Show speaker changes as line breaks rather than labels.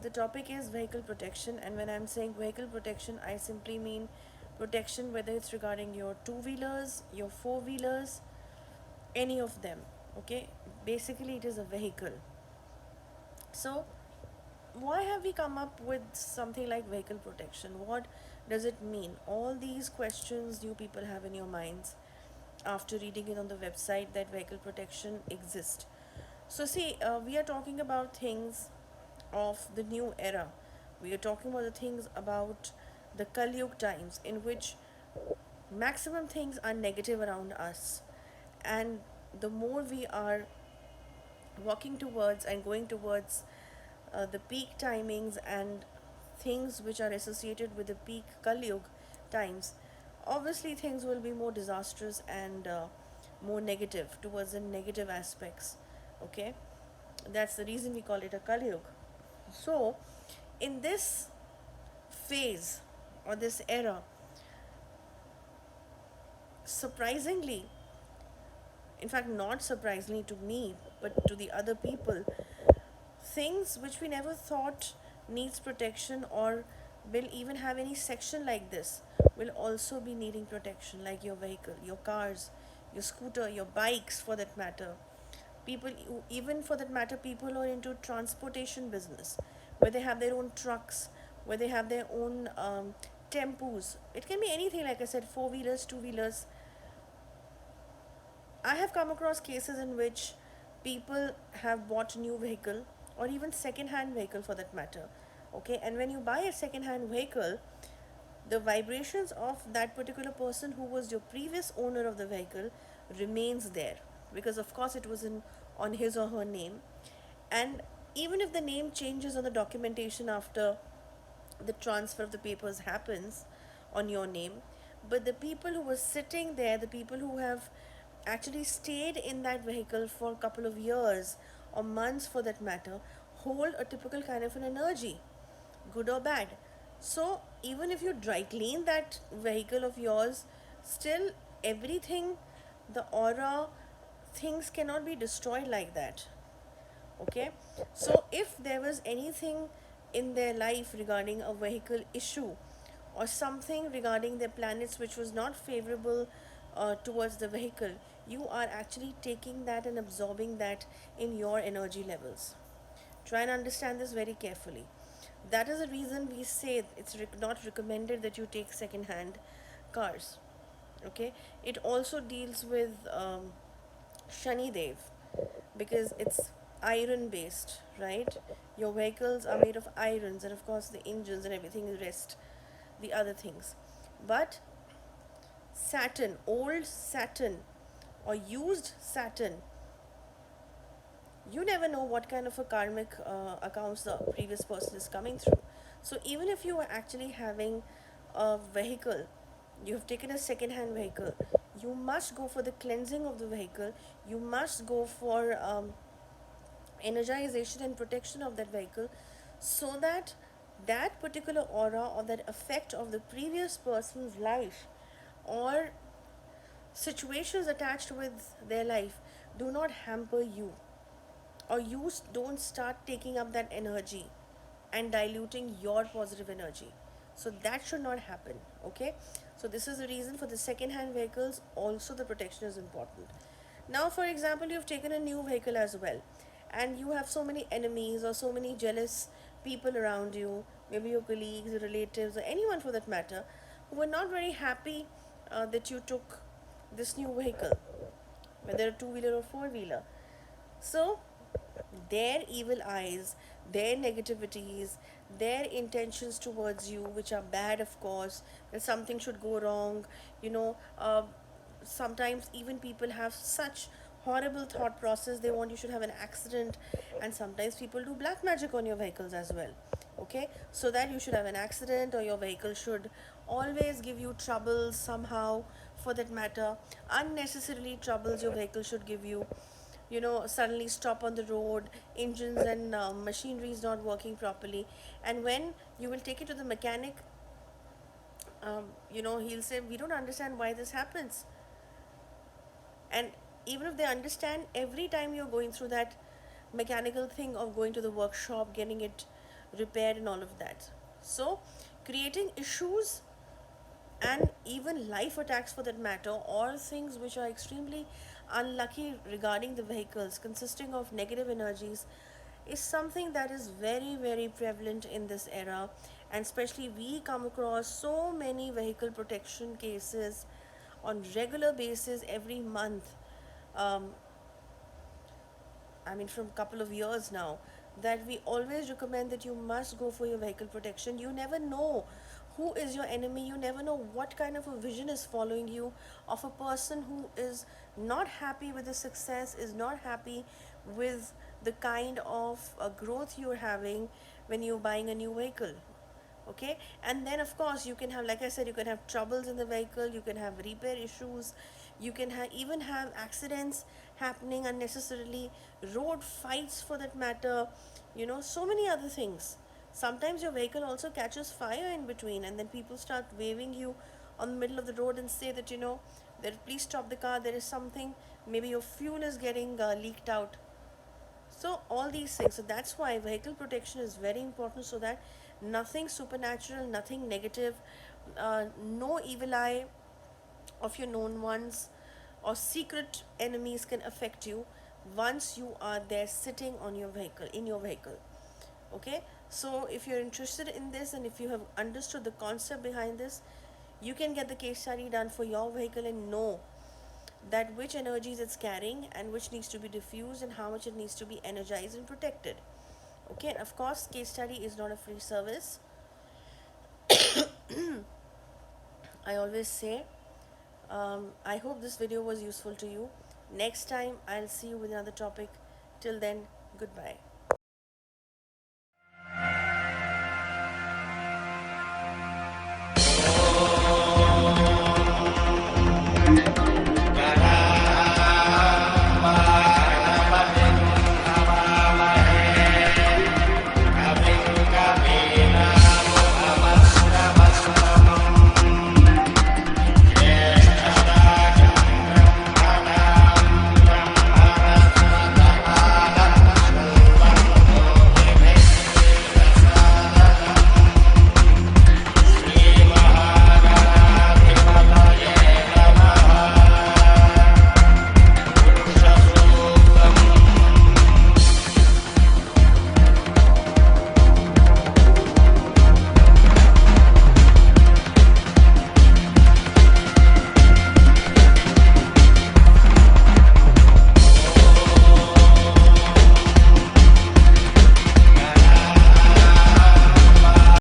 the topic is vehicle protection, and when I'm saying vehicle protection, I simply mean protection whether it's regarding your two wheelers, your four wheelers, any of them. Okay, basically, it is a vehicle. So, why have we come up with something like vehicle protection? What does it mean? All these questions you people have in your minds after reading it on the website that vehicle protection exists. So, see, we are talking about things of the new era. We are talking about the things about the Kali Yuga times in which maximum things are negative around us. And the more we are walking towards and going towards the peak timings and things which are associated with the peak Kali Yuga times, obviously things will be more disastrous and more negative towards the negative aspects. Okay, that's the reason we call it a Kali Yuga. So, in this phase or this era, surprisingly, in fact, not surprisingly to me, but to the other people, things which we never thought needs protection or will even have any section like this will also be needing protection, like your vehicle, your cars, your scooter, your bikes, for that matter. People, even for that matter, people who are into transportation business, where they have their own trucks, where they have their own tempos. It can be anything, like I said, four wheelers, two wheelers. I have come across cases in which people have bought new vehicle or even second hand vehicle for that matter. Okay, and when you buy a second hand vehicle, the vibrations of that particular person who was your previous owner of the vehicle remains there, because of course it was in on his or her name. And even if the name changes on the documentation after the transfer of the papers happens on your name, but the people who were sitting there, the people who have actually stayed in that vehicle for a couple of years or months for that matter, hold a typical kind of an energy, good or bad. So even if you dry clean that vehicle of yours, still everything, the aura, things cannot be destroyed like that. Okay, so if there was anything in their life regarding a vehicle issue or something regarding their planets which was not favorable towards the vehicle, you are actually taking that and absorbing that in your energy levels. Try and understand this very carefully. That is the reason we say it's not recommended that you take second hand cars. Okay, it also deals with Shani Dev, because it's iron based, right? Your vehicles are made of irons, and of course, the engines and everything, the rest, the other things. But Saturn, old Saturn, or used Saturn, you never know what kind of a karmic accounts the previous person is coming through. So, even if you are actually having a vehicle, you have taken a second hand vehicle, you must go for the cleansing of the vehicle, you must go for energization and protection of that vehicle, so that that particular aura or that effect of the previous person's life or situations attached with their life do not hamper you, or you don't start taking up that energy and diluting your positive energy. So that should not happen. Okay, so this is the reason for the second hand vehicles also the protection is important. Now, for example, you've taken a new vehicle as well, and you have so many enemies or so many jealous people around you, maybe your colleagues, your relatives, or anyone for that matter, who were not very happy that you took this new vehicle, whether a two wheeler or four wheeler. So their evil eyes, their negativities, their intentions towards you, which are bad, of course, that something should go wrong, you know. Sometimes even people have such horrible thought process, they want you should have an accident, and sometimes people do black magic on your vehicles as well. Okay, so that you should have an accident or your vehicle should always give you trouble somehow, for that matter, unnecessarily troubles your vehicle should give you. You know, suddenly stop on the road, engines and machinery is not working properly, and when you will take it to the mechanic, he'll say we don't understand why this happens. And even if they understand, every time you're going through that mechanical thing of going to the workshop, getting it repaired and all of that. So creating issues and even life attacks for that matter, or things which are extremely unlucky regarding the vehicles consisting of negative energies, is something that is very very prevalent in this era. And especially we come across so many vehicle protection cases on regular basis every month. um, I mean, from a couple of years now, that we always recommend that you must go for your vehicle protection. You never know who is your enemy. You never know what kind of a vision is following you, of a person who is not happy with the success, is not happy with the kind of growth you're having when you're buying a new vehicle. Okay, and then of course you can have, like I said, you can have troubles in the vehicle, you can have repair issues, you can even have accidents happening unnecessarily, road fights for that matter, so many other things. Sometimes your vehicle also catches fire in between, and then people start waving you on the middle of the road and say that, that please stop the car, there is something, maybe your fuel is getting leaked out. So all these things. So that's why vehicle protection is very important, so that nothing supernatural, nothing negative, no evil eye of your known ones or secret enemies can affect you once you are there sitting on your vehicle, in your vehicle. Okay, so if you're interested in this and if you have understood the concept behind this, you can get the case study done for your vehicle and know that which energies it's carrying and which needs to be diffused and how much it needs to be energized and protected. Okay, and of course case study is not a free service. I always say, I hope this video was useful to you. Next time I'll see you with another topic. Till then, goodbye.